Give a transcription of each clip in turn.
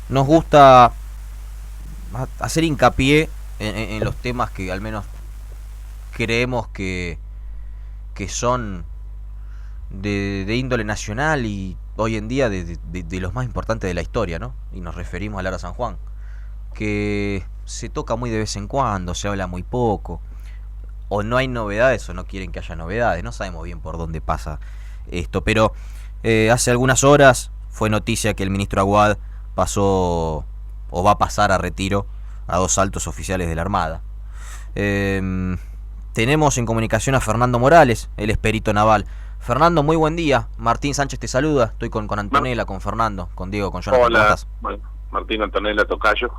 nos gusta hacer hincapié en los temas que al menos creemos que son de índole nacional y hoy en día de los más importantes de la historia, ¿no? Y nos referimos al Ara San Juan, que se toca muy de vez en cuando, se habla muy poco, o no hay novedades o no quieren que haya novedades, no sabemos bien por dónde pasa esto, pero hace algunas horas fue noticia que el ministro Aguad pasó o va a pasar a retiro a dos altos oficiales de la Armada. Tenemos en comunicación a Fernando Morales, él es perito naval. Fernando, muy buen día. Martín Sánchez te saluda. Estoy con Antonella, con Fernando, con Diego, con Jonathan. ¿Cómo Hola, estás? bueno, Martín, Antonella, tocayo.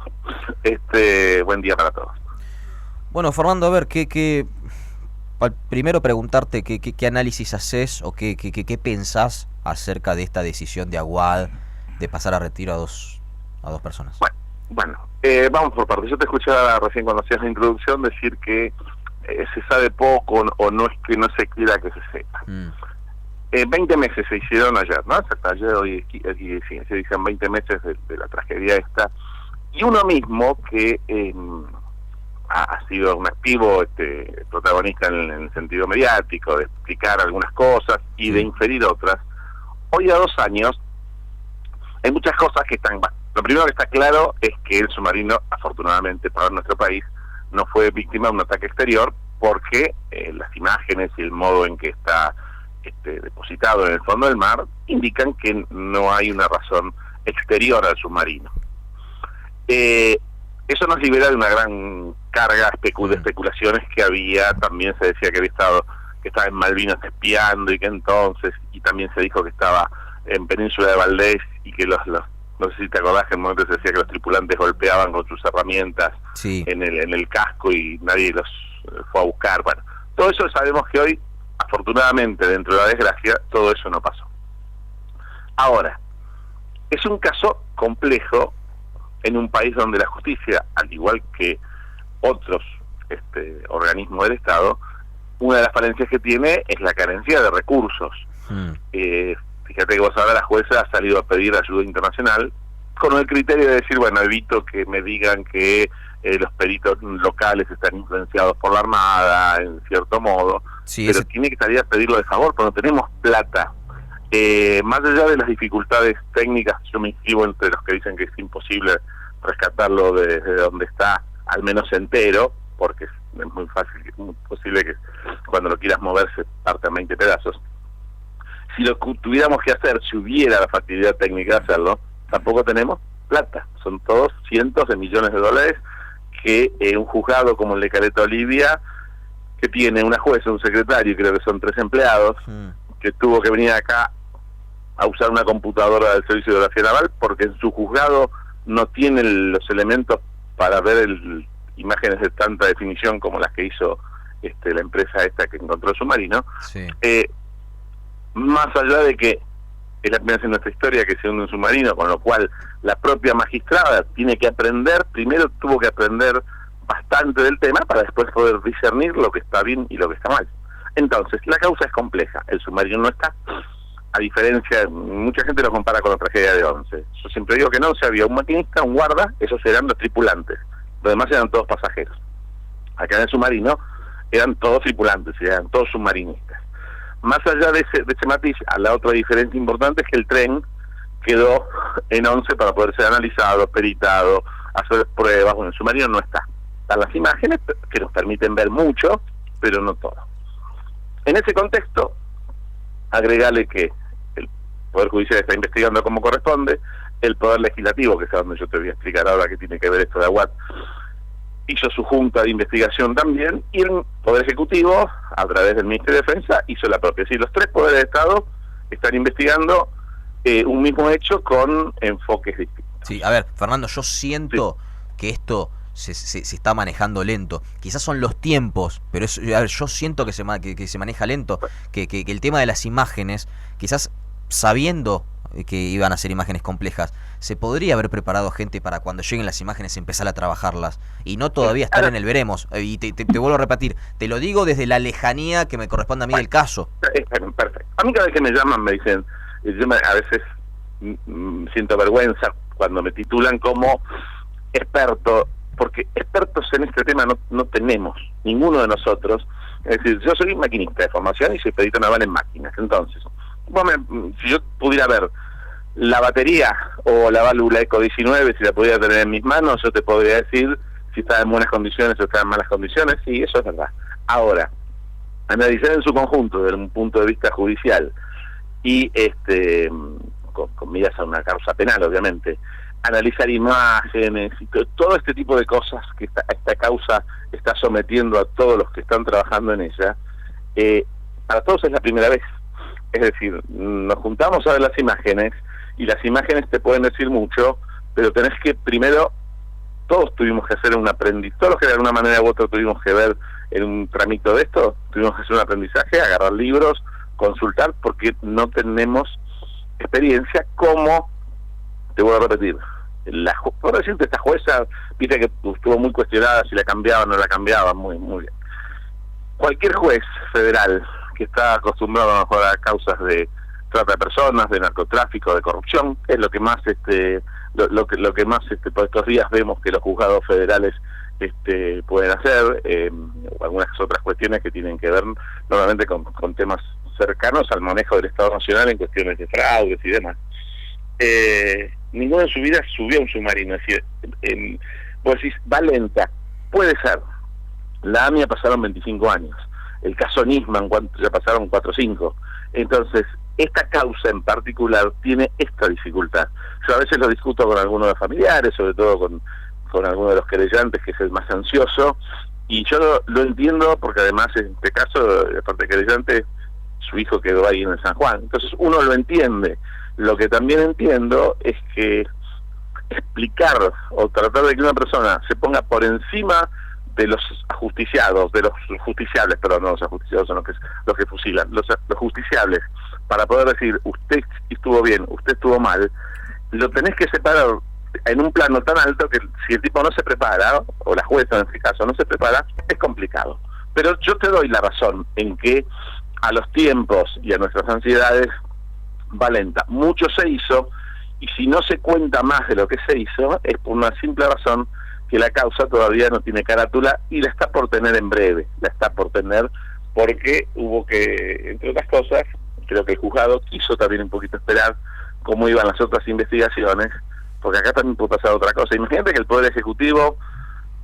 Buen día para todos. Bueno, Fernando, a ver, primero preguntarte qué análisis haces o qué pensás acerca de esta decisión de Aguad de pasar a retiro a dos personas. Vamos por partes. Yo te escuchaba recién cuando hacías la introducción decir que se sabe poco o no es que no se quiera que se sepa. 20 meses se hicieron ayer, ¿no? Hasta ayer, hoy se dicen 20 meses de la tragedia esta. Y uno mismo que ha sido un activo protagonista en el sentido mediático, de explicar algunas cosas y de inferir otras, hoy a 2 años hay muchas cosas que están... Lo primero que está claro es que el submarino, afortunadamente para nuestro país, no fue víctima de un ataque exterior porque las imágenes y el modo en que está depositado en el fondo del mar indican que no hay una razón exterior al submarino. Eso nos libera de una gran carga de especulaciones que había. También se decía que estaba en Malvinas espiando y que entonces, y también se dijo que estaba en Península de Valdés y que no sé si te acordás que en un momento se decía que los tripulantes golpeaban con sus herramientas en el casco y nadie los fue a buscar. Bueno, todo eso sabemos que hoy, afortunadamente, dentro de la desgracia, todo eso no pasó. Ahora, es un caso complejo en un país donde la justicia, al igual que otros organismos del Estado, una de las falencias que tiene es la carencia de recursos. Fíjate que vos ahora la jueza ha salido a pedir ayuda internacional con el criterio de decir, bueno, evito que me digan que los peritos locales están influenciados por la Armada, en cierto modo, pero tiene que salir a pedirlo de favor, porque no tenemos plata. Más allá de las dificultades técnicas, yo me inscribo entre los que dicen que es imposible rescatarlo desde donde está, al menos entero, porque es muy fácil, es muy posible que cuando lo quieras mover se parta en 20 pedazos. Si lo tuviéramos que hacer, si hubiera la facilidad técnica de hacerlo, tampoco tenemos plata. Son todos cientos de millones de dólares que un juzgado como el de Caleta Olivia, que tiene una jueza, un secretario y creo que son 3 empleados, que tuvo que venir acá a usar una computadora del Servicio de Geografía Naval porque en su juzgado no tiene los elementos para ver imágenes de tanta definición como las que hizo la empresa esta que encontró el submarino. Más allá de que es la primera vez en nuestra historia que se hunde un submarino, con lo cual la propia magistrada tiene que aprender, primero tuvo que aprender bastante del tema para después poder discernir lo que está bien y lo que está mal. Entonces, la causa es compleja, el submarino no está, a diferencia, mucha gente lo compara con la tragedia de Once. Yo siempre digo que no, había un maquinista, un guarda, esos eran los tripulantes, los demás eran todos pasajeros. Acá en el submarino eran todos tripulantes, eran todos submarinistas. Más allá de ese matiz, la otra diferencia importante es que el tren quedó en Once para poder ser analizado, peritado, hacer pruebas. Bueno, el submarino no está. Están las imágenes que nos permiten ver mucho, pero no todo. En ese contexto, agregale que el Poder Judicial está investigando como corresponde, el Poder Legislativo, que es a donde yo te voy a explicar ahora qué tiene que ver esto de Aguad, hizo su junta de investigación también, y el Poder Ejecutivo, a través del Ministerio de Defensa, hizo la propia. Los 3 poderes de Estado están investigando un mismo hecho con enfoques distintos. Sí, a ver, Fernando, yo siento que esto se está manejando lento. Quizás son los tiempos, pero a ver, yo siento que se maneja lento, que el tema de las imágenes, quizás sabiendo que iban a ser imágenes complejas, se podría haber preparado gente para cuando lleguen las imágenes empezar a trabajarlas y no todavía estar en el veremos. Y te vuelvo a repetir, te lo digo desde la lejanía que me corresponde a mí del caso. Perfecto. A mí cada vez que me llaman me dicen, a veces siento vergüenza cuando me titulan como experto, porque expertos en este tema no tenemos, ninguno de nosotros. Es decir, yo soy maquinista de formación y soy perito naval en máquinas. Entonces, si yo pudiera ver la batería o la válvula Eco 19, si la pudiera tener en mis manos, yo te podría decir si está en buenas condiciones o está en malas condiciones. Sí, eso es verdad. Ahora, analizar en su conjunto desde un punto de vista judicial y con miras a una causa penal, obviamente, analizar imágenes y todo este tipo de cosas que esta causa está sometiendo a todos los que están trabajando en ella, para todos es la primera vez. Es decir, nos juntamos a ver las imágenes y las imágenes te pueden decir mucho, pero tenés que primero, todos tuvimos que hacer un aprendizaje, todos los que de alguna manera u otra tuvimos que ver en un tramito de esto, tuvimos que hacer un aprendizaje, agarrar libros, consultar, porque no tenemos experiencia. Como te voy a repetir, por decirte, esta jueza, viste que estuvo muy cuestionada si la cambiaban o no la cambiaban, muy bien. Cualquier juez federal que está acostumbrado a lo mejor a causas de trata de personas, de narcotráfico, de corrupción, es lo que más lo que más por estos días vemos que los juzgados federales pueden hacer, o algunas otras cuestiones que tienen que ver normalmente con temas cercanos al manejo del Estado Nacional en cuestiones de fraudes y demás. Ninguno en su vida subió a un submarino. Es decir, vos decís, va lenta, puede ser. La AMIA pasaron 25 años, el caso Nisman ya pasaron 4 o 5. Entonces, esta causa en particular tiene esta dificultad. Yo a veces lo discuto con algunos de los familiares, sobre todo con algunos de los querellantes, que es el más ansioso, y yo lo entiendo porque además en este caso, aparte de querellante, su hijo quedó ahí en el San Juan. Entonces uno lo entiende. Lo que también entiendo es que explicar o tratar de que una persona se ponga por encima de los ajusticiados, de los justiciables, perdón, no los ajusticiados son los que fusilan, los justiciables, para poder decir, usted estuvo bien, usted estuvo mal, lo tenés que separar en un plano tan alto que si el tipo no se prepara, o la jueza en este caso no se prepara, es complicado. Pero yo te doy la razón en que a los tiempos y a nuestras ansiedades va lenta. Mucho se hizo, y si no se cuenta más de lo que se hizo, es por una simple razón, que la causa todavía no tiene carátula y la está por tener en breve. La está por tener porque hubo que, entre otras cosas, creo que el juzgado quiso también un poquito esperar cómo iban las otras investigaciones, porque acá también puede pasar otra cosa. Imagínate que el Poder Ejecutivo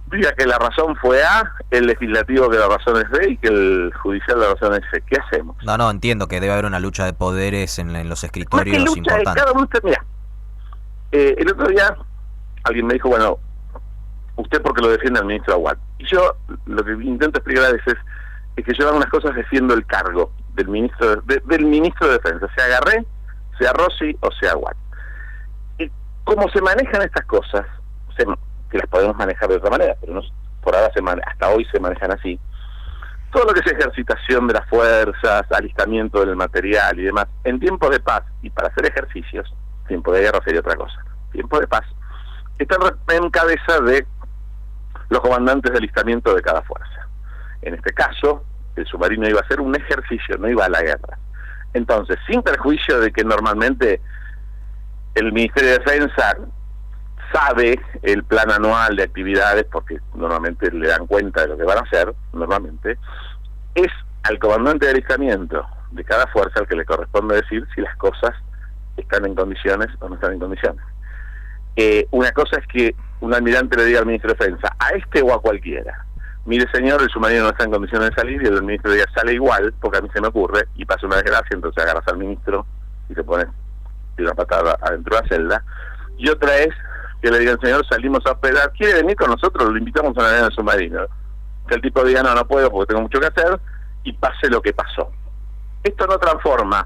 diga que la razón fue A, el Legislativo que la razón es B y que el Judicial la razón es C. ¿Qué hacemos? No, entiendo que debe haber una lucha de poderes en los escritorios lucha, importantes. Cada uno, mira, el otro día alguien me dijo, bueno, usted porque lo defiende al ministro Aguad. Y yo lo que intento explicar a veces es que yo algunas cosas defiendo el cargo del ministro de Defensa, sea Garré, sea Rossi o sea Aguad. Y cómo se manejan estas cosas, que las podemos manejar de otra manera, pero no, por ahora hasta hoy se manejan así. Todo lo que es ejercitación de las fuerzas, alistamiento del material y demás, en tiempos de paz y para hacer ejercicios, tiempo de guerra sería otra cosa, tiempo de paz, están en cabeza de los comandantes de alistamiento de cada fuerza. En este caso, el submarino iba a ser un ejercicio, no iba a la guerra. Entonces, sin perjuicio de que normalmente el Ministerio de Defensa sabe el plan anual de actividades, porque normalmente le dan cuenta de lo que van a hacer, normalmente, es al comandante de alistamiento de cada fuerza al que le corresponde decir si las cosas están en condiciones o no están en condiciones. Una cosa es que un almirante le diga al ministro de Defensa, a este o a cualquiera, mire señor, el submarino no está en condiciones de salir, y el ministro diga, sale igual, porque a mí se me ocurre, y pasa una desgracia, entonces agarras al ministro y te pones de una patada adentro de la celda. Y otra es que le digan, señor, salimos a operar, ¿quiere venir con nosotros? Lo invitamos a la arena del submarino. Que el tipo diga, no puedo porque tengo mucho que hacer, y pase lo que pasó. Esto no transforma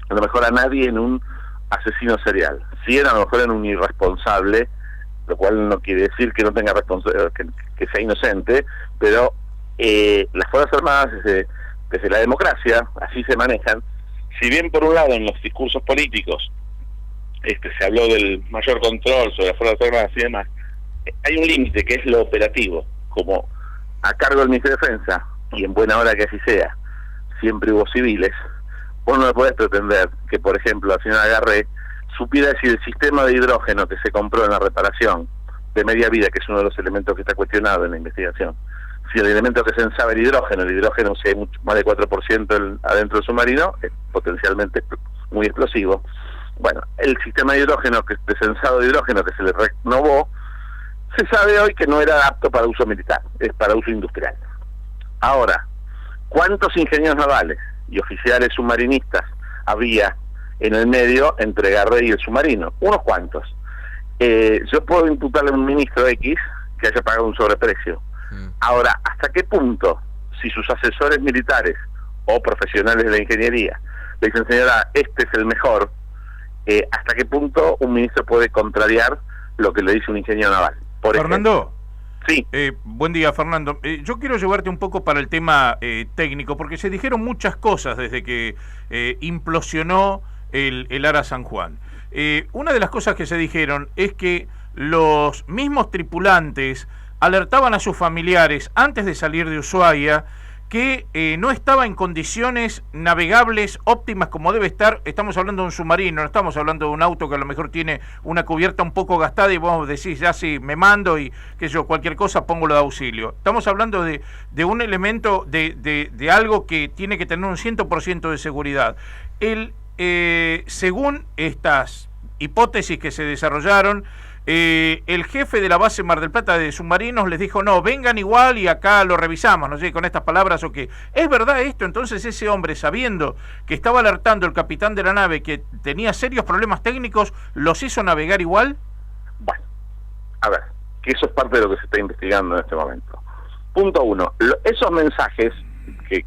a lo mejor a nadie en un asesino serial, sí a lo mejor en un irresponsable, lo cual no quiere decir que no tenga que sea inocente, pero las Fuerzas Armadas desde la democracia así se manejan. Si bien por un lado en los discursos políticos se habló del mayor control sobre las Fuerzas Armadas y demás, hay un límite que es lo operativo, como a cargo del Ministerio de Defensa, y en buena hora que así sea, siempre hubo civiles. Vos no podés pretender que, por ejemplo, la señora Garré supiera si el sistema de hidrógeno que se compró en la reparación de media vida, que es uno de los elementos que está cuestionado en la investigación, si el elemento que sensaba el hidrógeno, si hay mucho, más de 4% adentro del submarino, es potencialmente muy explosivo. Bueno, el sistema de hidrógeno, de sensado de hidrógeno que se le renovó, se sabe hoy que no era apto para uso militar, es para uso industrial. Ahora, ¿cuántos ingenieros navales y oficiales submarinistas había en el medio entre Garré y el submarino? Unos cuantos. Yo puedo imputarle a un ministro X que haya pagado un sobreprecio. Ahora, ¿hasta qué punto, si sus asesores militares o profesionales de la ingeniería le dicen, señora, este es el mejor, hasta qué punto un ministro puede contrariar lo que le dice un ingeniero naval? Por Fernando. Sí. Buen día, Fernando. Yo quiero llevarte un poco para el tema técnico, porque se dijeron muchas cosas desde que implosionó el Ara San Juan. Una de las cosas que se dijeron es que los mismos tripulantes alertaban a sus familiares antes de salir de Ushuaia que no estaba en condiciones navegables óptimas como debe estar. Estamos hablando de un submarino, no estamos hablando de un auto que a lo mejor tiene una cubierta un poco gastada y vos decís, ya sí, me mando y qué sé yo, cualquier cosa pongo lo de auxilio. Estamos hablando de un elemento, de algo que tiene que tener un 100% de seguridad. Según estas hipótesis que se desarrollaron, el jefe de la base Mar del Plata de submarinos les dijo, no, vengan igual y acá lo revisamos, no sé, con estas palabras o qué. ¿Es verdad esto? Entonces ese hombre, sabiendo que estaba alertando el capitán de la nave que tenía serios problemas técnicos, ¿los hizo navegar igual? Bueno, a ver, que eso es parte de lo que se está investigando en este momento. Punto uno, esos mensajes que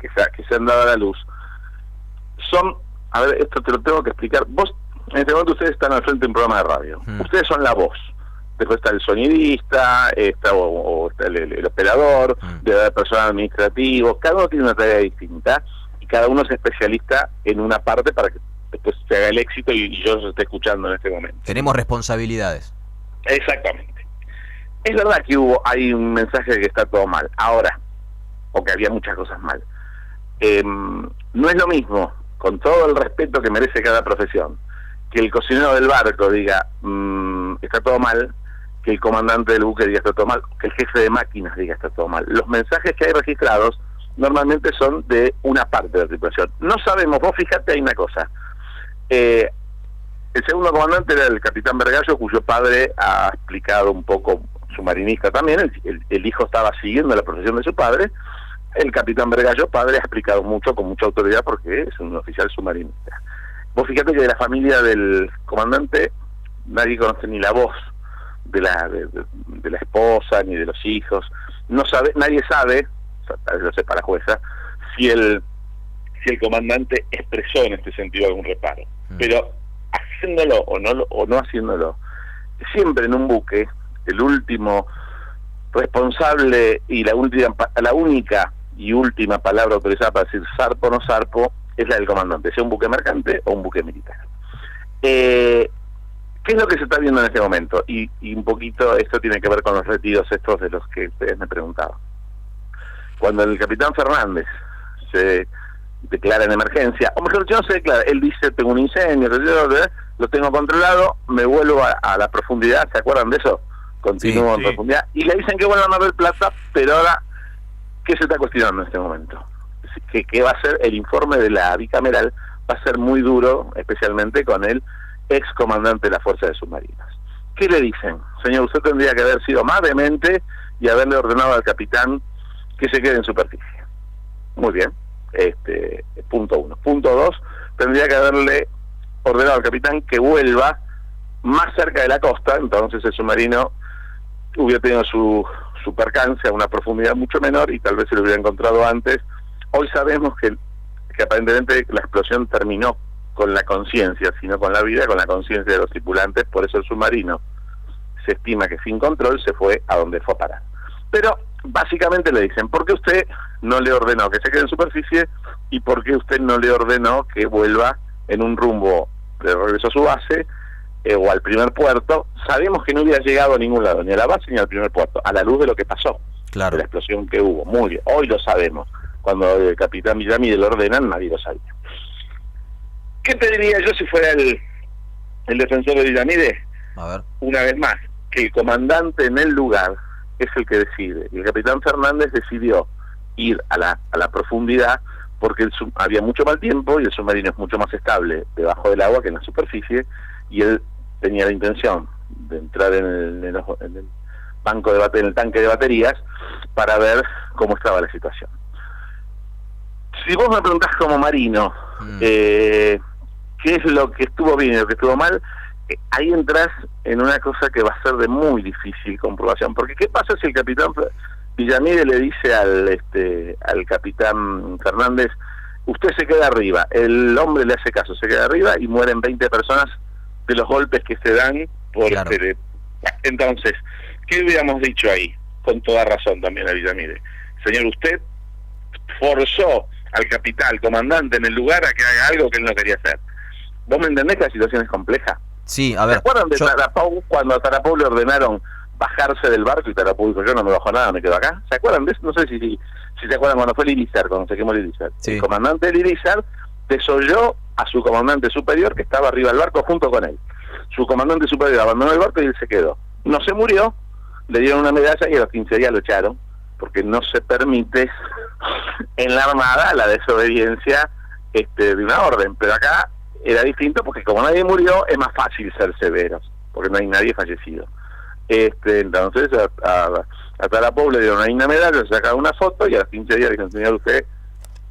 se han dado a la luz son, a ver, esto te lo tengo que explicar. Vos, en este momento ustedes están al frente de un programa de radio. Ustedes son la voz. Después está el sonidista, está el operador, debe haber personal administrativo. Cada uno tiene una tarea distinta y cada uno es especialista en una parte para que después se haga el éxito y yo los esté escuchando en este momento. Tenemos responsabilidades. Exactamente. Es verdad que hay un mensaje de que está todo mal. Ahora, o que había muchas cosas mal. No es lo mismo, con todo el respeto que merece cada profesión, que el cocinero del barco diga está todo mal, que el comandante del buque diga está todo mal, que el jefe de máquinas diga está todo mal. Los mensajes que hay registrados normalmente son de una parte de la tripulación. No sabemos, vos fíjate, hay una cosa. El segundo comandante era el capitán Vergallo, cuyo padre ha explicado un poco, submarinista también, el hijo estaba siguiendo la profesión de su padre. El capitán Vergallo, padre, ha explicado mucho, con mucha autoridad, porque es un oficial submarinista. Vos fíjate que de la familia del comandante nadie conoce ni la voz de la esposa ni de los hijos. Nadie sabe, tal vez lo sepa la jueza, si el comandante expresó en este sentido algún reparo. Pero haciéndolo o no haciéndolo, siempre en un buque el último responsable y la única y última palabra autorizada para decir zarpo o no zarpo es la del comandante, sea un buque mercante o un buque militar. ¿Qué es lo que se está viendo en este momento? Y un poquito esto tiene que ver con los retiros estos de los que ustedes me preguntaban. Cuando el capitán Fernández se declara en emergencia, o mejor dicho, no se declara, él dice, tengo un incendio, lo tengo controlado, me vuelvo a la profundidad, ¿se acuerdan de eso? Continúo en profundidad, y le dicen que vuelva a Mar del Plata, pero ahora, ¿qué se está cuestionando en este momento? Que va a ser el informe de la bicameral, va a ser muy duro, especialmente con el ex comandante de la Fuerza de Submarinos. ¿Qué le dicen? Señor, usted tendría que haber sido más vehemente y haberle ordenado al capitán que se quede en superficie. Muy bien, punto uno. Punto dos, tendría que haberle ordenado al capitán que vuelva más cerca de la costa, entonces el submarino hubiera tenido su percance a una profundidad mucho menor y tal vez se lo hubiera encontrado antes. Hoy sabemos que aparentemente la explosión terminó con la conciencia, sino con la vida, con la conciencia de los tripulantes, por eso el submarino se estima que sin control se fue a donde fue a parar. Pero básicamente le dicen, ¿por qué usted no le ordenó que se quede en superficie y por qué usted no le ordenó que vuelva en un rumbo de regreso a su base o al primer puerto? Sabemos que no hubiera llegado a ningún lado, ni a la base ni al primer puerto, a la luz de lo que pasó, claro, de la explosión que hubo. Muy bien, hoy lo sabemos. Cuando el capitán Villamil lo ordenan, nadie lo sabía. ¿Qué te diría yo si fuera el defensor de Villamide, A ver. una vez más, que el comandante en el lugar es el que decide. Y el capitán Fernández decidió ir a la profundidad porque había mucho mal tiempo y el submarino es mucho más estable debajo del agua que en la superficie, y él tenía la intención de entrar en el banco de en el tanque de baterías para ver cómo estaba la situación. Si vos me preguntás como marino, ¿qué es lo que estuvo bien y lo que estuvo mal? Ahí entras en una cosa que va a ser de muy difícil comprobación, porque ¿qué pasa si el capitán Villamide le dice al capitán Fernández, usted se queda arriba? El hombre le hace caso, se queda arriba y mueren 20 personas de los golpes que se dan por Claro. Entonces, ¿qué hubiéramos dicho ahí? Con toda razón también a Villamide. Señor, usted forzó al capitán, al comandante en el lugar a que haga algo que él no quería hacer. ¿Vos me entendés que la situación es compleja? Sí, a ¿Se ver. acuerdan de Tarapau, cuando a Tarapau le ordenaron bajarse del barco y Tarapau dijo, yo no me bajo nada, me quedo acá? ¿Se acuerdan de eso? No sé si se acuerdan cuando fue el Irizar, cuando se quemó el Irizar. Sí. El comandante del Irizar desoyó a su comandante superior que estaba arriba del barco junto con él. Su comandante superior abandonó el barco y él se quedó. No se murió, le dieron una medalla y a los 15 días lo echaron, porque no se permite en la Armada la desobediencia de una orden. Pero acá era distinto porque como nadie murió es más fácil ser severos, porque no hay nadie fallecido. Entonces a Tarapau le dieron ahí una medalla, le sacaron una foto y a los 15 días le dijeron, señor, usted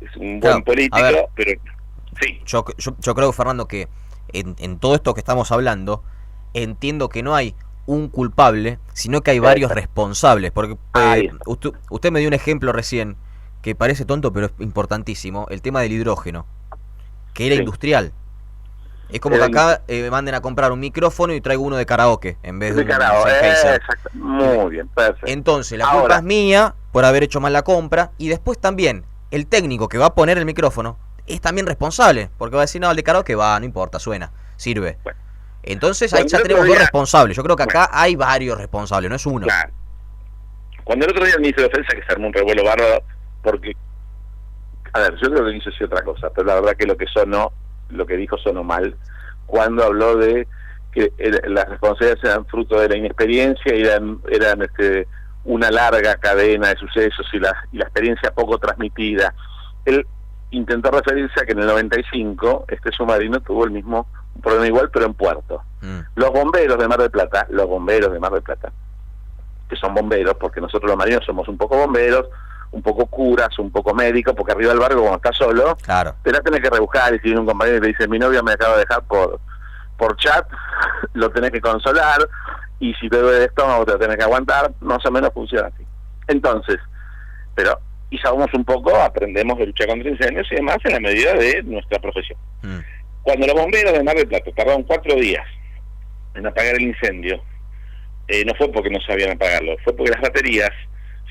es un buen político, pero sí. Yo creo, Fernando, que en todo esto que estamos hablando, entiendo que no hay un culpable, sino que hay varios responsables, porque usted me dio un ejemplo recién que parece tonto pero es importantísimo, el tema del hidrógeno, que era industrial. Es como que acá manden a comprar un micrófono y traigo uno de karaoke en vez de un Sennheiser. Exacto. Muy bien, perfecto. Entonces la culpa es mía por haber hecho mal la compra, y después también el técnico que va a poner el micrófono es también responsable, porque va a decir, no, el de karaoke va, no importa, suena, sirve. Bueno. Entonces ahí ya tenemos dos responsables. Yo creo que acá hay varios responsables, no es uno. Claro. Cuando el otro día el ministro de Defensa, que se armó un revuelo bárbaro, porque, a ver, yo creo que hizo otra cosa, pero la verdad que lo que dijo sonó mal, cuando habló de que las responsabilidades eran fruto de la inexperiencia y eran una larga cadena de sucesos y la experiencia poco transmitida. Él intentó referirse a que en el 95 este submarino tuvo el mismo problema igual, pero en puerto. Los bomberos de Mar del Plata, que son bomberos, porque nosotros los marinos somos un poco bomberos, un poco curas, un poco médicos, porque arriba del barco, cuando estás solo, claro, te la tenés que rebuscar, y si viene un compañero y te dice, mi novia me acaba de dejar por chat, lo tenés que consolar, y si te duele el estómago te lo tenés que aguantar, más o menos funciona así. Entonces, pero y sabemos un poco, aprendemos de luchar contra incendios y demás en la medida de nuestra profesión. Cuando los bomberos de Mar del Plata tardaron 4 días en apagar el incendio, no fue porque no sabían apagarlo, fue porque las baterías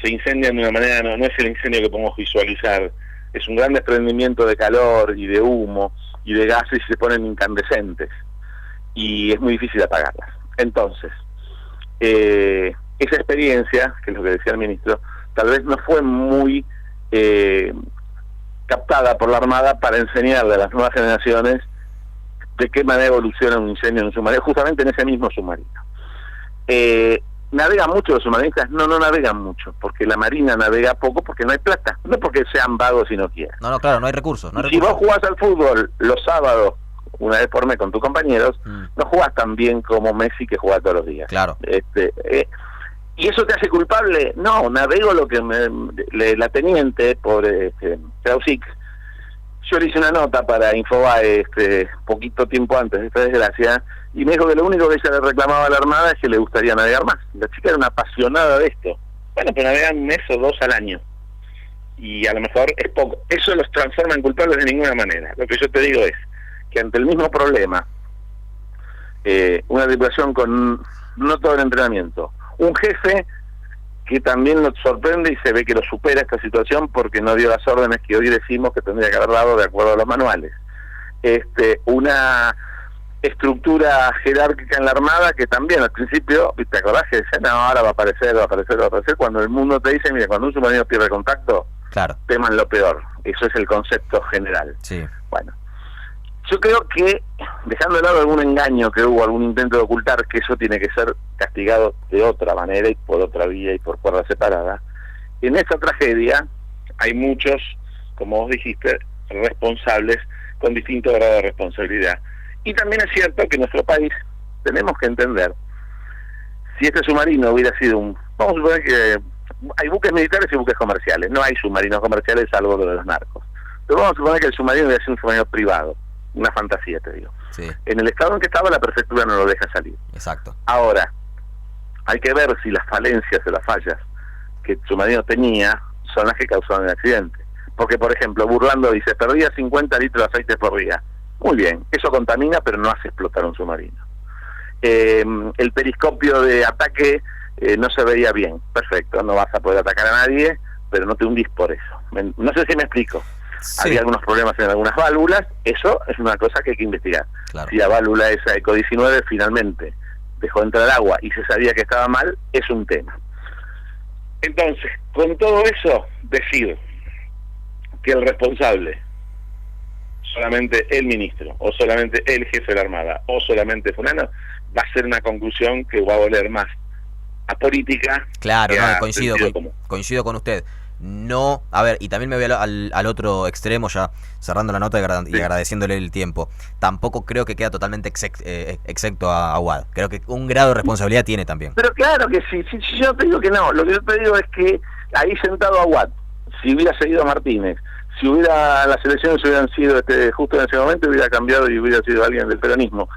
se incendian de una manera, no es el incendio que podemos visualizar, es un gran desprendimiento de calor y de humo y de gases y se ponen incandescentes y es muy difícil apagarlas. Entonces, esa experiencia, que es lo que decía el ministro, tal vez no fue muy captada por la Armada para enseñarle a las nuevas generaciones de qué manera evoluciona un incendio en un submarino, justamente en ese mismo submarino. ¿Navegan mucho los submarinistas? No navegan mucho, porque la Marina navega poco porque no hay plata, no porque sean vagos y no quieran. No, claro, no hay recursos. Si vos jugás al fútbol los sábados, una vez por mes con tus compañeros, no jugás tan bien como Messi, que juega todos los días. Claro. ¿Y eso te hace culpable? No, navego lo que la teniente, por Krausic, yo le hice una nota para Infobae poquito tiempo antes de esta desgracia, y me dijo que lo único que ella le reclamaba a la Armada es que le gustaría navegar más. La chica era una apasionada de esto. Bueno, pero navegan un mes o 2 al año. Y a lo mejor es poco. Eso los transforma en culpables de ninguna manera. Lo que yo te digo es que ante el mismo problema, una tripulación con no todo el entrenamiento, un jefe que también nos sorprende y se ve que lo supera esta situación porque no dio las órdenes que hoy decimos que tendría que haber dado de acuerdo a los manuales. Una estructura jerárquica en la Armada que también al principio, ¿te acordás que decía, no, ahora va a aparecer, cuando el mundo te dice, mira, cuando un submarino pierde contacto, claro, teman lo peor. Eso es el concepto general. Sí. Bueno, Yo creo que, dejando de lado algún engaño que hubo, algún intento de ocultar, que eso tiene que ser castigado de otra manera y por otra vía y por cuerda separada, en esta tragedia hay muchos, como vos dijiste, responsables con distinto grado de responsabilidad. Y también es cierto que en nuestro país tenemos que entender, si este submarino hubiera sido vamos a suponer que hay buques militares y buques comerciales, no hay submarinos comerciales salvo lo de los narcos. Pero vamos a suponer que el submarino hubiera sido un submarino privado, una fantasía, te digo. Sí. En el estado en que estaba, la prefectura no lo deja salir. Exacto. Ahora, hay que ver si las falencias o las fallas que el submarino tenía son las que causaron el accidente. Porque, por ejemplo, Burlando dice, perdía 50 litros de aceite por día. Muy bien, eso contamina, pero no hace explotar un submarino. El periscopio de ataque no se veía bien. Perfecto, no vas a poder atacar a nadie, pero no te hundís por eso. No sé si me explico. Sí. Había algunos problemas en algunas válvulas, eso es una cosa que hay que investigar. Claro. Si la válvula esa ECO 19 finalmente dejó entrar agua y se sabía que estaba mal, es un tema. Entonces, con todo eso, decir que el responsable, solamente el ministro, o solamente el jefe de la Armada, o solamente fulano, va a ser una conclusión que va a voler más a política. Claro, que no, a coincido sentido común. coincido con usted. No, a ver, y también me voy al otro extremo, ya cerrando la nota y Sí. agradeciéndole el tiempo. Tampoco creo que queda totalmente exento a Aguad. Creo que un grado de responsabilidad tiene también. Pero claro que sí, si yo te digo que no, lo que yo te digo es que ahí sentado a Watt, si hubiera seguido a Martínez, si las elecciones hubieran sido justo en ese momento, hubiera cambiado y hubiera sido alguien del peronismo.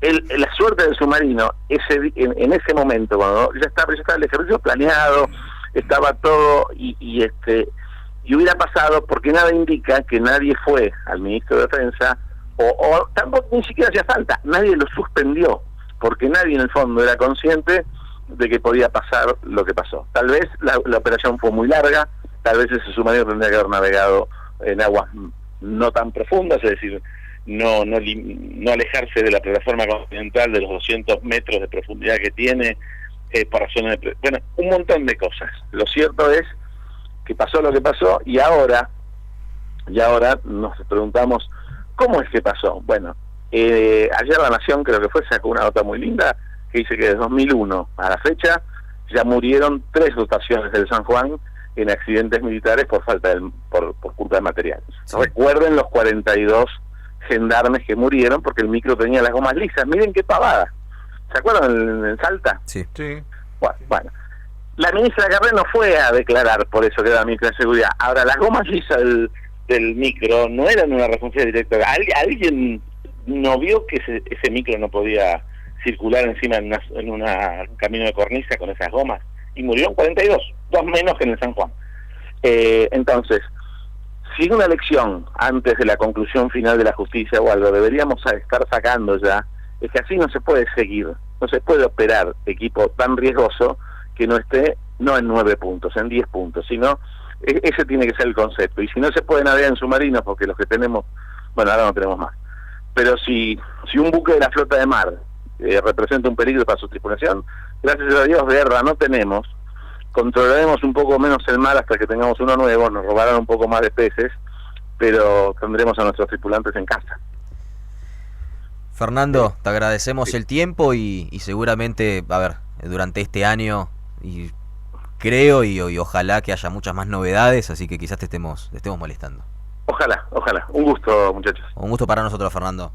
La suerte del submarino, en ese momento, cuando ya estaba el ejercicio planeado, estaba todo y hubiera pasado, porque nada indica que nadie fue al ministro de Defensa, o tampoco ni siquiera hacía falta, nadie lo suspendió, porque nadie en el fondo era consciente de que podía pasar lo que pasó. Tal vez la operación fue muy larga, tal vez ese submarino tendría que haber navegado en aguas no tan profundas, es decir, no alejarse de la plataforma continental de los 200 metros de profundidad que tiene, para zonas de... Bueno, un montón de cosas. Lo cierto es que pasó lo que pasó y ahora nos preguntamos, ¿cómo es que pasó? Bueno, ayer La Nación, creo que sacó una nota muy linda que dice que desde 2001 a la fecha ya murieron 3 dotaciones del San Juan en accidentes militares por culpa de material. Sí. Recuerden los 42 gendarmes que murieron porque el micro tenía las gomas lisas. Miren qué pavada. ¿Se acuerdan en Salta? Sí. Sí. Bueno, la ministra Carré no fue a declarar por eso que era la ministra de Seguridad. Ahora, las gomas lisas del micro no eran una responsabilidad directa. ¿Alguien no vio que ese micro no podía circular encima en un camino de cornisa con esas gomas? Y murieron 42, 2 menos que en el San Juan. Entonces, si una elección antes de la conclusión final de la justicia o algo deberíamos estar sacando ya, es que así no se puede seguir, no se puede operar equipo tan riesgoso que no esté no en 9 puntos, en 10 puntos, sino ese tiene que ser el concepto. Y si no se puede navegar en submarinos, porque los que tenemos, bueno, ahora no tenemos más, pero si un buque de la flota de mar representa un peligro para su tripulación, gracias a Dios guerra no tenemos, controlaremos un poco menos el mar hasta que tengamos uno nuevo, nos robarán un poco más de peces, pero tendremos a nuestros tripulantes en casa. Fernando, te agradecemos el tiempo y seguramente, a ver, durante este año, y creo y ojalá que haya muchas más novedades, así que quizás te estemos molestando. Ojalá. Un gusto, muchachos. Un gusto para nosotros, Fernando.